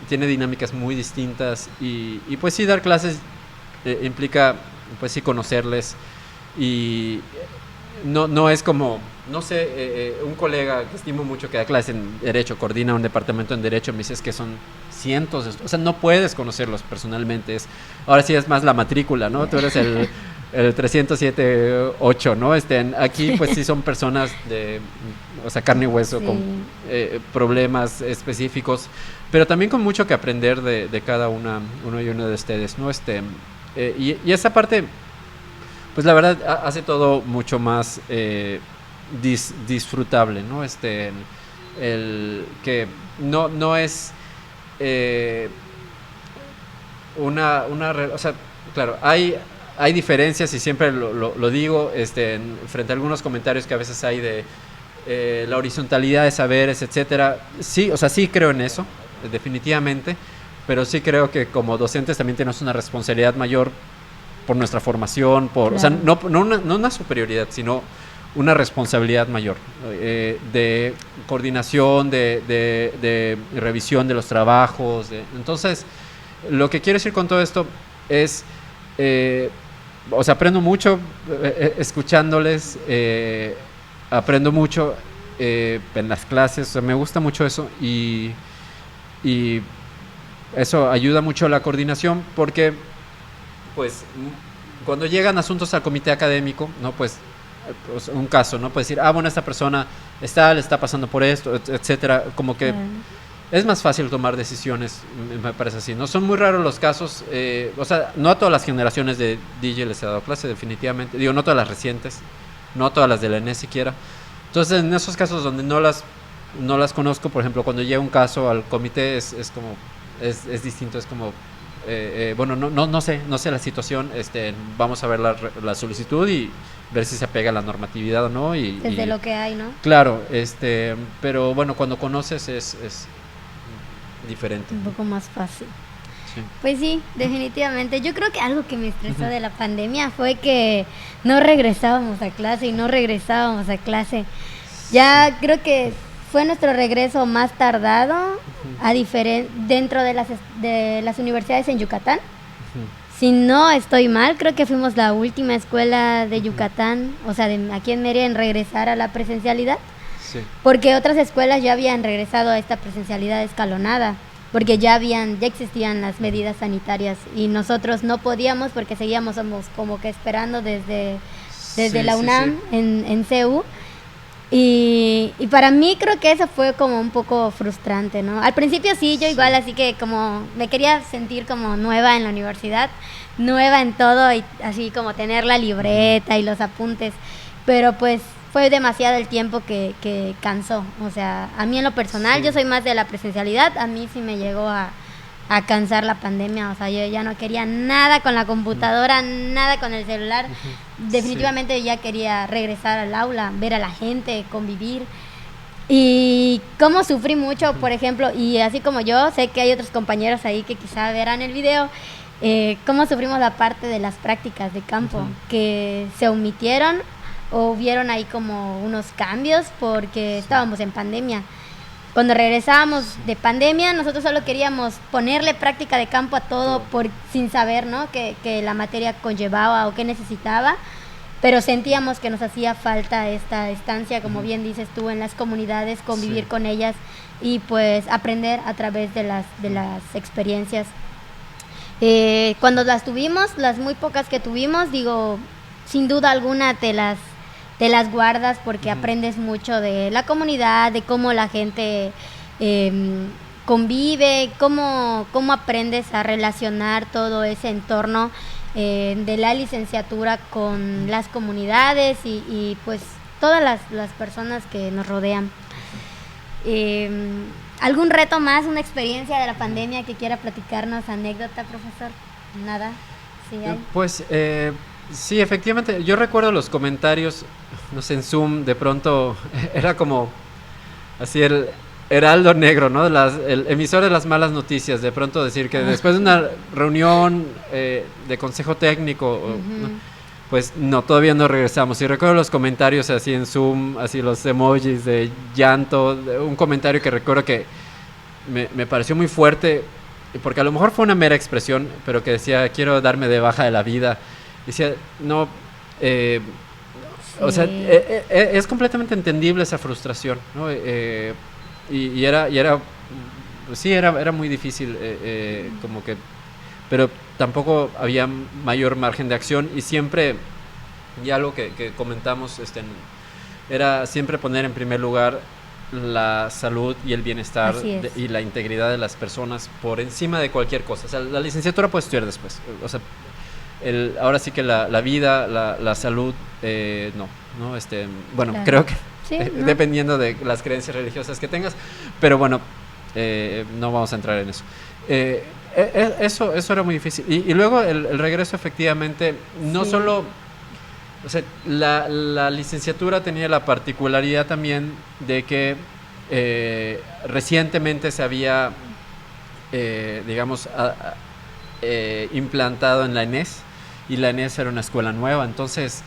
tiene dinámicas muy distintas y pues sí, dar clases implica pues sí conocerles. Y no es como, no sé, un colega que estimo mucho que da clases en Derecho, coordina un departamento en Derecho, me dice es que son cientos, o sea, no puedes conocerlos personalmente. Ahora sí es más la matrícula, ¿no? Tú eres el 307-8, ¿no? Aquí pues sí son personas o sea, carne y hueso, sí, con problemas específicos, pero también con mucho que aprender de cada uno y uno de ustedes, ¿no? Y esa parte... Pues la verdad hace todo mucho más disfrutable, ¿no? El que no es o sea, claro, hay diferencias y siempre lo digo, frente a algunos comentarios que a veces hay de la horizontalidad de saberes, etcétera. Sí, o sea, sí creo en eso, definitivamente, pero sí creo que como docentes también tenemos una responsabilidad mayor por nuestra formación, o sea, no una superioridad, sino una responsabilidad mayor de coordinación, de revisión de los trabajos. Entonces, lo que quiero decir con todo esto es, o sea, aprendo mucho escuchándoles, aprendo mucho en las clases, o sea, me gusta mucho eso y eso ayuda mucho a la coordinación porque, pues, cuando llegan asuntos al comité académico, ¿no? Pues un caso, ¿no? Puedes decir, bueno, esta persona le está pasando por esto, etcétera. Como que es más fácil tomar decisiones, me parece así. No son muy raros los casos, o sea, no a todas las generaciones de DJ les he dado clase, definitivamente. Digo, no todas las recientes, no todas las de la ENES siquiera. Entonces, en esos casos donde no las conozco, por ejemplo, cuando llega un caso al comité es como, es distinto, es como, bueno, no sé la situación, vamos a ver la solicitud y ver si se apega a la normatividad o no. Desde lo que hay, ¿no? Claro, pero bueno, cuando conoces es diferente. Un poco más fácil. Sí. Pues sí, definitivamente. Yo creo que algo que me estresó de la pandemia fue que no regresábamos a clase. Ya creo que fue nuestro regreso más tardado dentro de las universidades en Yucatán. Si no estoy mal, creo que fuimos la última escuela de Yucatán, o sea, aquí en Mérida, en regresar a la presencialidad. Sí. Porque otras escuelas ya habían regresado a esta presencialidad escalonada, porque ya existían las medidas sanitarias y nosotros no podíamos porque seguíamos como que esperando desde la UNAM en CEU. Y para mí creo que eso fue como un poco frustrante, ¿no? Al principio sí, yo igual, así que como me quería sentir como nueva en la universidad, nueva en todo y así como tener la libreta y los apuntes, pero pues fue demasiado el tiempo que cansó. O sea, a mí en lo personal, yo soy más de la presencialidad, a mí sí me llegó a cansar la pandemia, o sea, yo ya no quería nada con la computadora, nada con el celular, definitivamente ya quería regresar al aula, ver a la gente, convivir. Y cómo sufrí mucho, por ejemplo, y así como yo, sé que hay otros compañeros ahí que quizá verán el video, cómo sufrimos la parte de las prácticas de campo, que se omitieron o hubieron ahí como unos cambios porque estábamos en pandemia. Cuando regresábamos de pandemia, nosotros solo queríamos ponerle práctica de campo a todo sin saber, ¿no? que la materia conllevaba o qué necesitaba, pero sentíamos que nos hacía falta esta estancia, como bien dices tú, en las comunidades, convivir con ellas y pues aprender a través de las experiencias. Cuando las tuvimos, las muy pocas que tuvimos, digo, sin duda alguna te las guardas porque aprendes mucho de la comunidad, de cómo la gente convive, cómo aprendes a relacionar todo ese entorno de la licenciatura con las comunidades y pues todas las personas que nos rodean. ¿Algún reto más, una experiencia de la pandemia que quiera platicarnos, anécdota, profesor? ¿Nada? ¿Sí hay? Pues sí, efectivamente, yo recuerdo los comentarios, no sé, en Zoom, de pronto era como así el heraldo negro, ¿no? El emisor de las malas noticias, de pronto decir que después de una reunión de consejo técnico, ¿no? Pues no, todavía no regresamos. Y recuerdo los comentarios así en Zoom, así los emojis de llanto, un comentario que recuerdo que me pareció muy fuerte, porque a lo mejor fue una mera expresión, pero que decía, quiero darme de baja de la vida. Decía, no, o sea, es completamente entendible esa frustración, ¿no? Y era pues sí, era muy difícil, como que, pero tampoco había mayor margen de acción y siempre, y algo que comentamos, era siempre poner en primer lugar la salud y el bienestar y la integridad de las personas por encima de cualquier cosa. O sea, la licenciatura puedes estudiar después, o sea, ahora sí que la vida, la salud, no, bueno, claro. Creo que sí, ¿no? Dependiendo de las creencias religiosas que tengas, pero bueno, no vamos a entrar en eso. Eso era muy difícil. Y luego el regreso, efectivamente, no solo, o sea, la licenciatura tenía la particularidad también de que recientemente se había, digamos, implantado en la ENES y la ENES era una escuela nueva, entonces,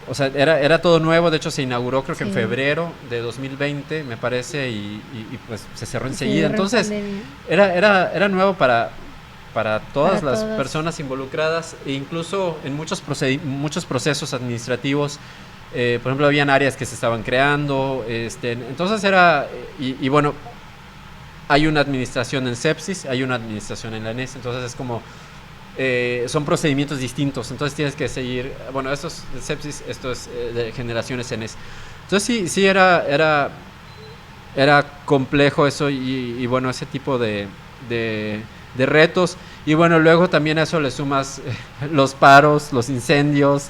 o sea, era todo nuevo. De hecho se inauguró creo que en febrero de 2020, me parece, y pues se cerró enseguida, entonces era nuevo para todas las personas involucradas, e incluso en muchos procesos administrativos. Por ejemplo, habían áreas que se estaban creando, entonces y bueno, hay una administración en Sepsis, hay una administración en la ENES, entonces es como, son procedimientos distintos, entonces tienes que seguir, bueno, esto es de Sepsis, esto es de generaciones ENES. Entonces sí era complejo eso, y bueno, ese tipo de retos. Y bueno, luego también a eso le sumas los paros, los incendios,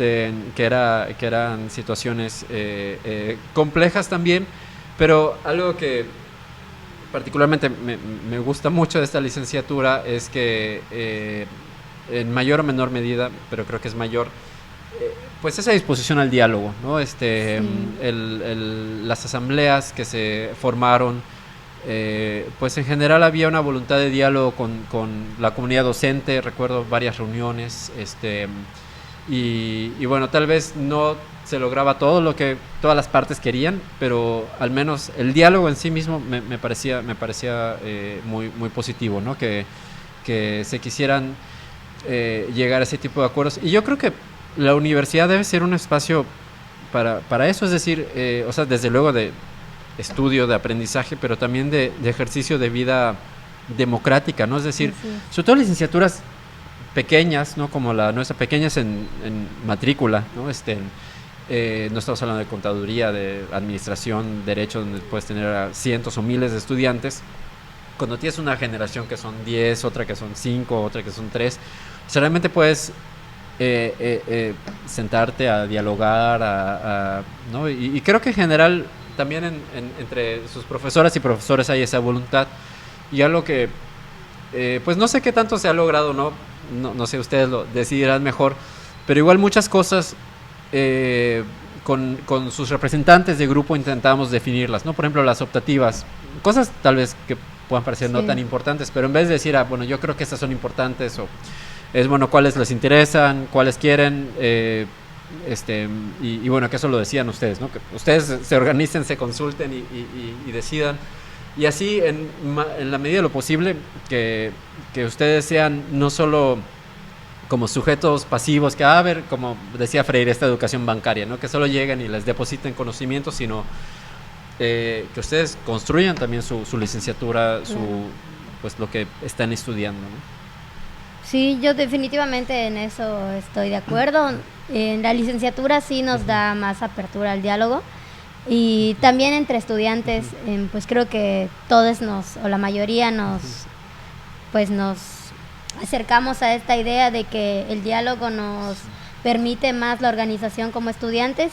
que eran situaciones complejas también, pero algo que particularmente me gusta mucho de esta licenciatura es que en mayor o menor medida, pero creo que es mayor, pues esa disposición al diálogo, ¿no? Las asambleas que se formaron, pues en general había una voluntad de diálogo con la comunidad docente. Recuerdo varias reuniones, y bueno, tal vez no se lograba todo lo que todas las partes querían, pero al menos el diálogo en sí mismo me parecía muy, muy positivo, ¿no? Que se quisieran llegar a ese tipo de acuerdos. Y yo creo que la universidad debe ser un espacio para eso, es decir, o sea, desde luego de estudio, de aprendizaje, pero también de ejercicio de vida democrática, ¿no? Es decir, sobre todo licenciaturas pequeñas, ¿no? Como la nuestra, pequeñas en matrícula, ¿no? No estamos hablando de contaduría, de administración, derecho, donde puedes tener a cientos o miles de estudiantes. Cuando tienes una generación que son 10, otra que son 5, otra que son 3, o sea, realmente puedes sentarte a dialogar, ¿no? Y creo que en general también entre sus profesoras y profesores hay esa voluntad, y algo que pues no sé qué tanto se ha logrado, no sé, ustedes lo decidirán mejor, pero igual muchas cosas con sus representantes de grupo intentábamos definirlas, ¿no? Por ejemplo, las optativas, cosas tal vez que puedan parecer no tan importantes, pero en vez de decir, bueno, yo creo que estas son importantes, o es bueno, cuáles les interesan, cuáles quieren, y bueno, que eso lo decían ustedes, ¿no? Que ustedes se organicen, se consulten y decidan, y así en la medida de lo posible que ustedes sean no solo como sujetos pasivos, que a ver, como decía Freire, esta educación bancaria, ¿no? Que solo lleguen y les depositen conocimientos, sino que ustedes construyan también su licenciatura, pues lo que están estudiando, ¿no? Sí, yo definitivamente en eso estoy de acuerdo. En la licenciatura sí nos da más apertura al diálogo, y también entre estudiantes, pues creo que todos o la mayoría nos acercamos a esta idea de que el diálogo nos permite más la organización como estudiantes,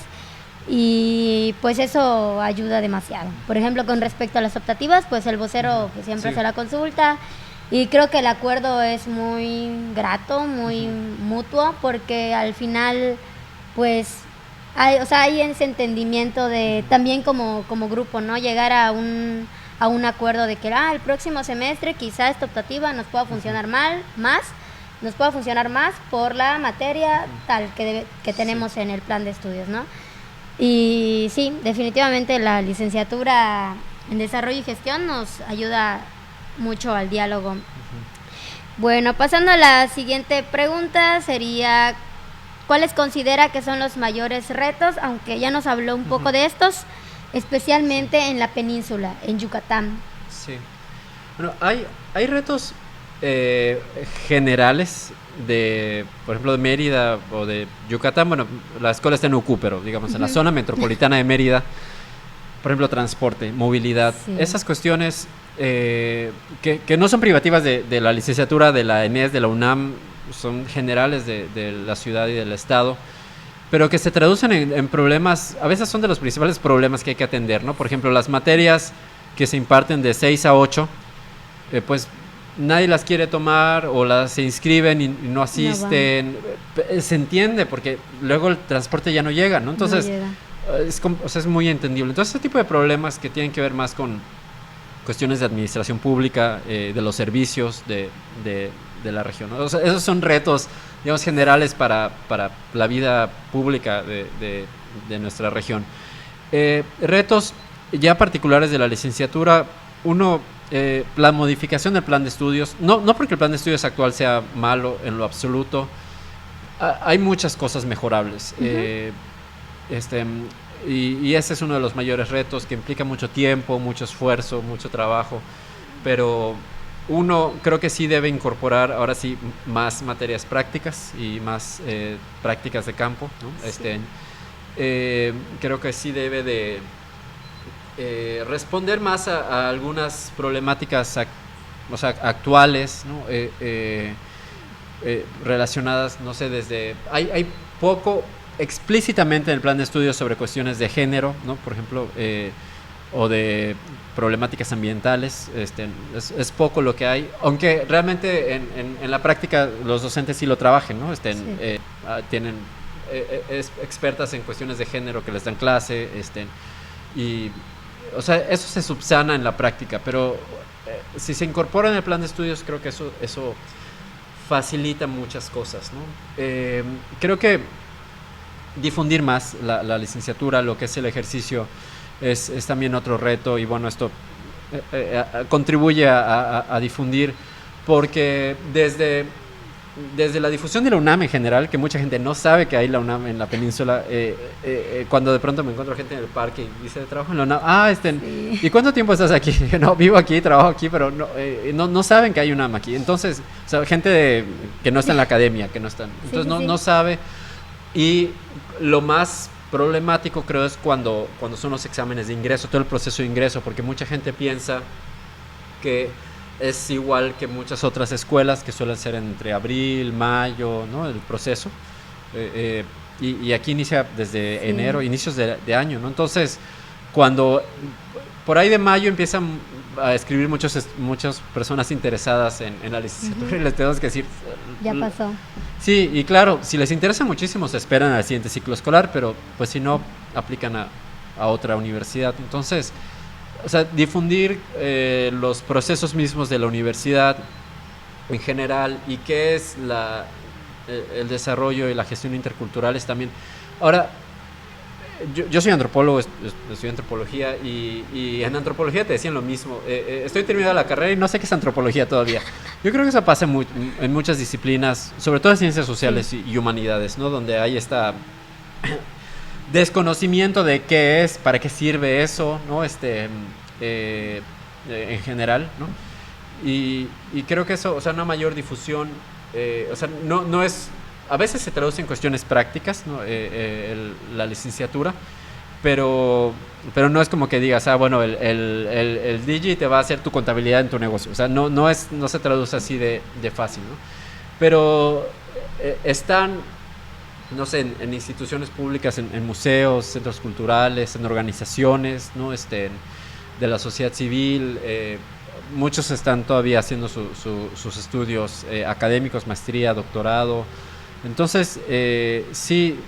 y pues eso ayuda demasiado. Por ejemplo, con respecto a las optativas, pues el vocero pues siempre hace la consulta, y creo que el acuerdo es muy grato, muy mutuo, porque al final pues hay ese entendimiento de también como grupo, ¿no? Llegar a un acuerdo de que el próximo semestre quizá esta optativa nos pueda funcionar nos pueda funcionar más por la materia tal que tenemos en el plan de estudios, ¿no? Y sí, definitivamente la licenciatura en Desarrollo y Gestión nos ayuda mucho al diálogo. Bueno, pasando a la siguiente pregunta, sería ¿cuáles considera que son los mayores retos? Aunque ya nos habló un poco de estos, especialmente en la península, en Yucatán. Sí. Bueno, hay retos generales por ejemplo, de Mérida o de Yucatán. Bueno, la escuela está en Ucú, pero digamos en la zona metropolitana de Mérida, por ejemplo, transporte, movilidad, esas cuestiones que no son privativas de la licenciatura de la ENES, de la UNAM, son generales de la ciudad y del estado, pero que se traducen en problemas, a veces son de los principales problemas que hay que atender, ¿no? Por ejemplo, las materias que se imparten de 6 a 8, pues nadie las quiere tomar, o se inscriben y no asisten. Se entiende, porque luego el transporte ya no llega, ¿no? Entonces, es muy entendible. Entonces, este tipo de problemas que tienen que ver más con cuestiones de administración pública, de los servicios, de de la región, ¿no? O sea, esos son retos, digamos, generales para la vida pública de nuestra región. Retos ya particulares de la licenciatura, uno, la modificación del plan de estudios, no porque el plan de estudios actual sea malo en lo absoluto, hay muchas cosas mejorables. Y ese es uno de los mayores retos que implica mucho tiempo, mucho esfuerzo, mucho trabajo, pero uno creo que sí debe incorporar ahora sí más materias prácticas y más prácticas de campo, ¿no? Sí. Creo que sí debe de responder más a algunas problemáticas actuales, ¿no? Relacionadas, no sé, desde... Hay poco explícitamente en el plan de estudios sobre cuestiones de género, ¿no? Por ejemplo, o de problemáticas ambientales, es poco lo que hay, aunque realmente en la práctica los docentes sí lo trabajen, ¿no? Sí. Tienen expertas en cuestiones de género que les dan clase, y, o sea, eso se subsana en la práctica, pero si se incorpora en el plan de estudios, creo que eso facilita muchas cosas, ¿no? Creo que difundir más la licenciatura, lo que es el ejercicio, es también otro reto, y bueno, esto contribuye a difundir, porque desde la difusión de la UNAM en general, que mucha gente no sabe que hay la UNAM en la península, cuando de pronto me encuentro gente en el parque y dice, trabajo en la UNAM, sí. ¿Y cuánto tiempo estás aquí? No, vivo aquí, trabajo aquí, pero no saben que hay UNAM aquí. Entonces, o sea, gente que no está en la academia, que no están, entonces no sabe. Y lo más problemático creo es cuando son los exámenes de ingreso, todo el proceso de ingreso, porque mucha gente piensa que es igual que muchas otras escuelas que suelen ser entre abril, mayo, ¿no? El proceso, y aquí inicia desde enero, inicios de año, ¿no? Entonces, cuando por ahí de mayo empiezan a escribir muchas personas interesadas en la licenciatura, y les tenemos que decir... Ya pasó. Sí, y claro, si les interesa muchísimo se esperan al siguiente ciclo escolar, pero pues si no, aplican a otra universidad. Entonces, o sea, difundir los procesos mismos de la universidad en general, y qué es el desarrollo y la gestión interculturales también. Ahora, yo soy antropólogo, estudié antropología, y en antropología te decían lo mismo. Estoy terminando la carrera y no sé qué es antropología todavía. Yo creo que eso pasa en muchas disciplinas, sobre todo en ciencias sociales y humanidades, ¿no? Donde hay esta desconocimiento de qué es, para qué sirve eso, ¿no? En general, ¿no? Y creo que eso, o sea, una mayor difusión, o sea, no es... A veces se traduce en cuestiones prácticas, ¿no? La licenciatura, pero no es como que digas, bueno, el Digi te va a hacer tu contabilidad en tu negocio. O sea, no se traduce así de fácil, ¿no? Pero están, no sé, en instituciones públicas, en museos, centros culturales, en organizaciones, ¿no? De la sociedad civil. Muchos están todavía haciendo sus estudios académicos, maestría, doctorado. Entonces, sí,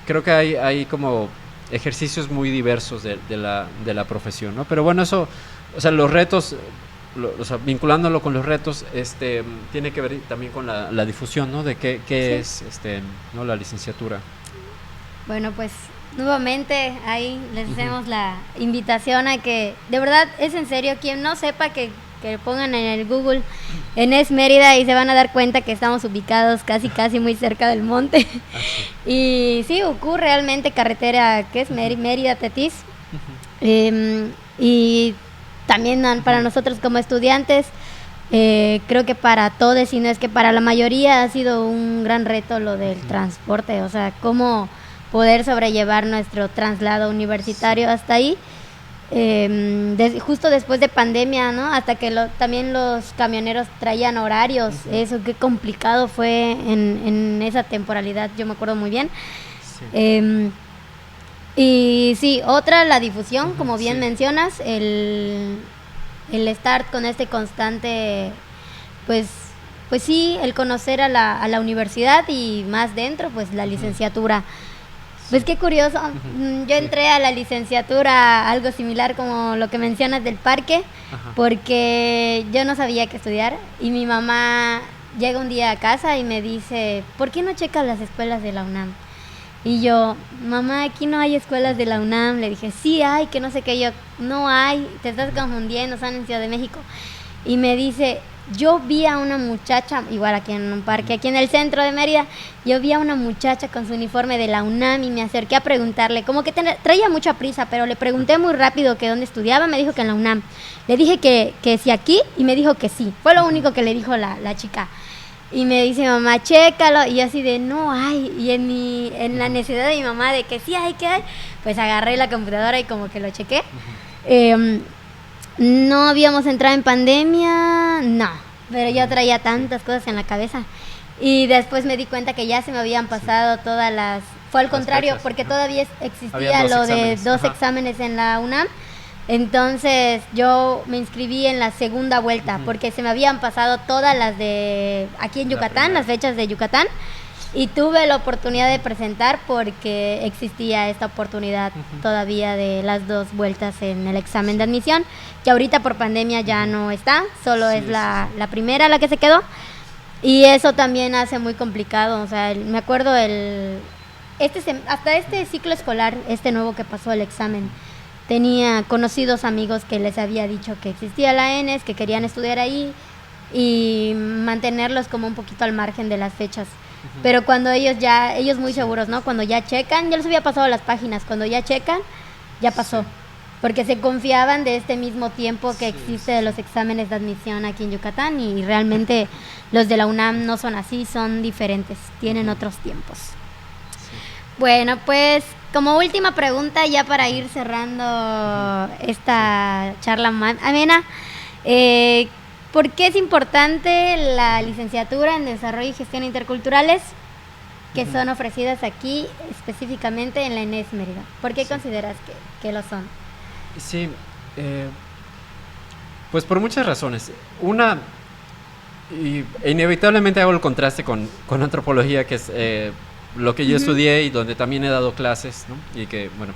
creo que hay como ejercicios muy diversos de la profesión, ¿no? Pero bueno, eso, o sea, los retos, o sea, vinculándolo con los retos, tiene que ver también con la difusión, ¿no? De qué es, ¿no? La licenciatura. Bueno, pues nuevamente ahí les hacemos la invitación a que, de verdad, es en serio, quien no sepa que pongan en el Google ENES Mérida y se van a dar cuenta que estamos ubicados casi muy cerca del monte. Y sí, ocurre realmente carretera, que es Mérida-Tetis. Y también para nosotros como estudiantes, creo que para todos, y no es que para la mayoría, ha sido un gran reto lo del transporte, o sea, cómo poder sobrellevar nuestro traslado universitario hasta ahí. Justo después de pandemia, ¿no? Hasta que también los camioneros traían horarios. Eso, qué complicado fue en esa temporalidad, yo me acuerdo muy bien. Y sí, otra, la difusión, como bien mencionas, el estar con este constante, pues sí, el conocer a la universidad, y más dentro, pues la licenciatura. Pues qué curioso, yo entré a la licenciatura algo similar como lo que mencionas del parque, porque yo no sabía qué estudiar, y mi mamá llega un día a casa y me dice, ¿por qué no checas las escuelas de la UNAM? Y yo, mamá, aquí no hay escuelas de la UNAM. Le dije, sí hay, que no sé qué. Yo, no hay, te estás confundiendo, están en Ciudad de México. Y me dice, yo vi a una muchacha, igual aquí en un parque, aquí en el centro de Mérida, yo vi a una muchacha con su uniforme de la UNAM y me acerqué a preguntarle, como que traía mucha prisa, pero le pregunté muy rápido que dónde estudiaba, me dijo que en la UNAM. Le dije que si aquí y me dijo que sí. Fue lo único que le dijo la chica. Y me dice, mamá, chécalo. Y yo así de, no hay. Y en la necesidad de mi mamá de que sí hay, que hay, pues agarré la computadora y como que lo chequé. No habíamos entrado en pandemia, no. Pero yo traía tantas cosas en la cabeza. Y después me di cuenta que ya se me habían pasado todas las... Fue al contrario, fechas, porque ajá. todavía existía Habían lo exámenes, de dos ajá. exámenes en la UNAM. Entonces yo me inscribí en la segunda vuelta, porque se me habían pasado todas las de aquí en Yucatán, las fechas de Yucatán, y tuve la oportunidad de presentar porque existía esta oportunidad todavía de las dos vueltas en el examen de admisión, que ahorita por pandemia ya no está, solo Sí, es la primera la que se quedó, y eso también hace muy complicado. O sea, me acuerdo hasta este ciclo escolar, este nuevo que pasó el examen, tenía conocidos amigos que les había dicho que existía la ENES, que querían estudiar ahí y mantenerlos como un poquito al margen de las fechas. Pero cuando ellos muy seguros, ¿no? Cuando ya checan, ya les había pasado las páginas, cuando ya checan, ya pasó. Porque se confiaban de este mismo tiempo que existe de los exámenes de admisión aquí en Yucatán, y realmente los de la UNAM no son así, son diferentes, tienen otros tiempos. Bueno, pues como última pregunta, ya para ir cerrando esta charla amena, ¿por qué es importante la licenciatura en Desarrollo y Gestión Interculturales que son ofrecidas aquí específicamente en la ENES Mérida? ¿Por qué consideras que lo son? Sí, pues por muchas razones. Una, e inevitablemente hago el contraste con antropología, que es lo que yo estudié y donde también he dado clases, ¿no? Y que, bueno,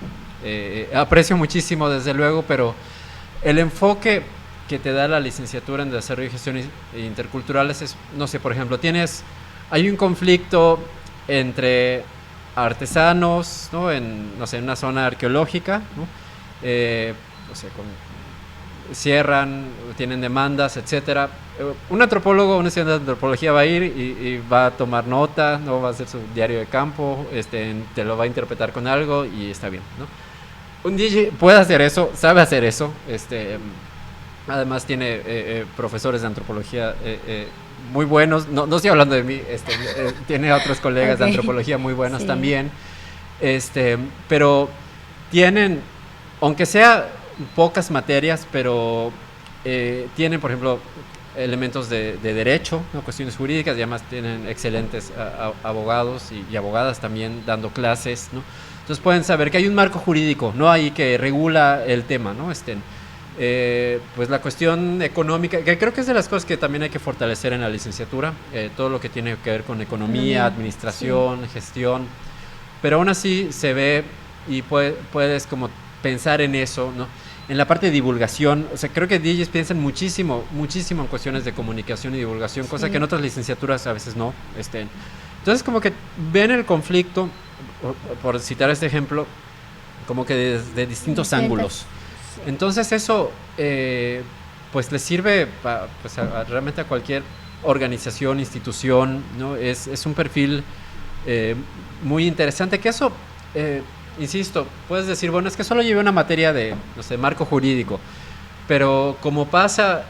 aprecio muchísimo desde luego, pero el enfoque que te da la licenciatura en Desarrollo y Gestión Interculturales es, no sé, por ejemplo, hay un conflicto entre artesanos, ¿no? En una zona arqueológica, ¿no? No sé, cierran, tienen demandas, etcétera. Un antropólogo, un estudiante de antropología va a ir y va a tomar nota, no va a hacer su diario de campo, te lo va a interpretar con algo y está bien, ¿no? Un DJ puede hacer eso, sabe hacer eso, además tiene profesores de antropología muy buenos, no estoy hablando de mí, tiene otros colegas de antropología muy buenos también, pero tienen, aunque sea pocas materias, pero tienen, por ejemplo, elementos de derecho, ¿no? Cuestiones jurídicas, y además tienen excelentes abogados y abogadas también dando clases, ¿no? Entonces pueden saber que hay un marco jurídico, ¿no? Ahí que regula el tema, ¿no? Pues la cuestión económica, que creo que es de las cosas que también hay que fortalecer en la licenciatura, todo lo que tiene que ver con economía, administración, gestión, pero aún así se ve y puedes como pensar en eso, ¿no? En la parte de divulgación, o sea, creo que DJs piensan muchísimo en cuestiones de comunicación y divulgación, cosa que en otras licenciaturas a veces no. Entonces, como que ven el conflicto, por citar este ejemplo, como que desde distintos ángulos. Entonces, eso, pues, les sirve pues, realmente a cualquier organización, institución, ¿no? Es un perfil muy interesante, que eso... insisto, puedes decir, bueno, es que solo llevé una materia de, no sé, marco jurídico, pero como pasa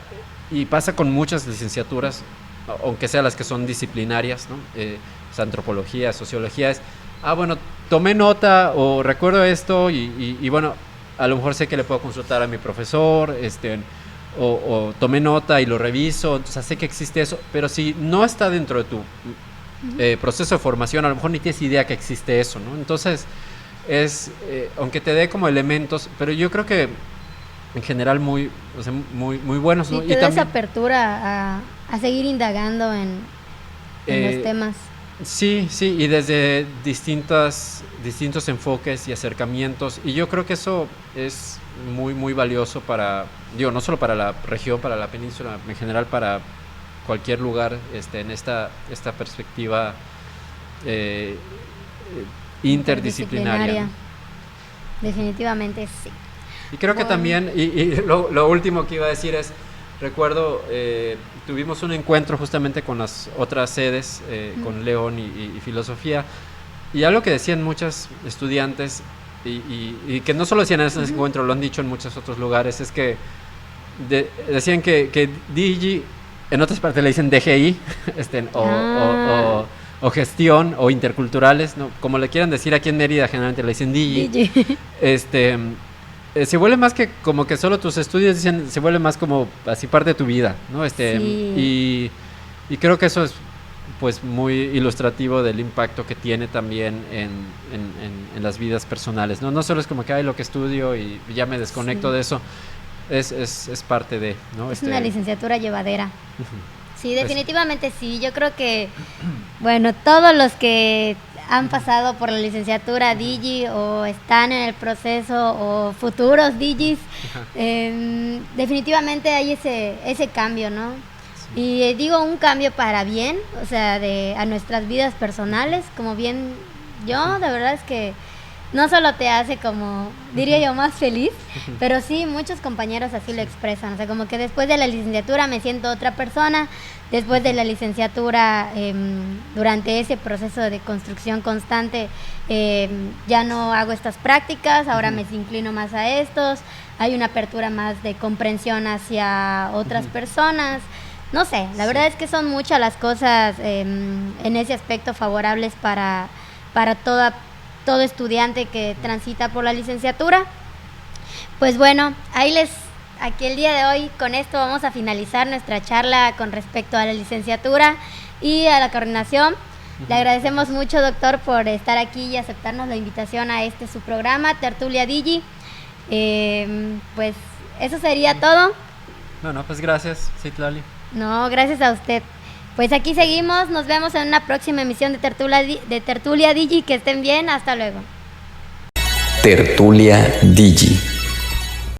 con muchas licenciaturas, aunque sean las que son disciplinarias, ¿no? O sea, antropología, sociología, bueno, tomé nota o recuerdo esto y bueno, a lo mejor sé que le puedo consultar a mi profesor, o tomé nota y lo reviso, entonces sé que existe eso, pero si no está dentro de tu proceso de formación, a lo mejor ni tienes idea que existe eso, ¿no? Entonces, aunque te dé como elementos, pero yo creo que en general muy buenos, ¿no? Y te da esa apertura a seguir indagando en los temas. Sí, y desde distintos enfoques y acercamientos, y yo creo que eso es muy valioso para, no solo para la región, para la península, en general para cualquier lugar en esta perspectiva interdisciplinaria. Definitivamente sí. Y creo que también, y lo último que iba a decir es, recuerdo, tuvimos un encuentro justamente con las otras sedes, con León y Filosofía, y algo que decían muchas estudiantes, y que no solo decían en ese encuentro, lo han dicho en muchos otros lugares, es que decían que Digi, en otras partes le dicen DGI, o gestión, o interculturales, ¿no? Como le quieran decir, aquí en Mérida generalmente le dicen Digi. Se vuelve más que como que solo tus estudios, dicen, se vuelve más como así parte de tu vida, ¿no? Sí. Y creo que eso es pues muy ilustrativo del impacto que tiene también en las vidas personales, ¿no? No solo es como que hay lo que estudio y ya me desconecto de eso, es parte de, ¿no? Es una licenciatura llevadera. Sí, definitivamente sí. Yo creo que, bueno, todos los que han pasado por la licenciatura Digi o están en el proceso o futuros Digis, definitivamente hay ese cambio, ¿no? Sí. Y digo un cambio para bien, o sea, a nuestras vidas personales, como bien yo, de verdad es que no solo te hace como, diría yo, más feliz, pero sí, muchos compañeros así lo expresan, o sea, como que después de la licenciatura me siento otra persona, después de la licenciatura, durante ese proceso de construcción constante, ya no hago estas prácticas, ahora me inclino más a estos, hay una apertura más de comprensión hacia otras personas, no sé, la verdad es que son muchas las cosas en ese aspecto favorables para todo estudiante que transita por la licenciatura. Pues bueno, aquí el día de hoy con esto vamos a finalizar nuestra charla con respecto a la licenciatura y a la coordinación. Le agradecemos mucho, doctor, por estar aquí y aceptarnos la invitación a su programa, Tertulia Digi. Pues eso sería todo. No, pues gracias, Citlali. No, gracias a usted. Pues aquí seguimos, nos vemos en una próxima emisión de Tertulia Digi. Que estén bien, hasta luego. Tertulia Digi.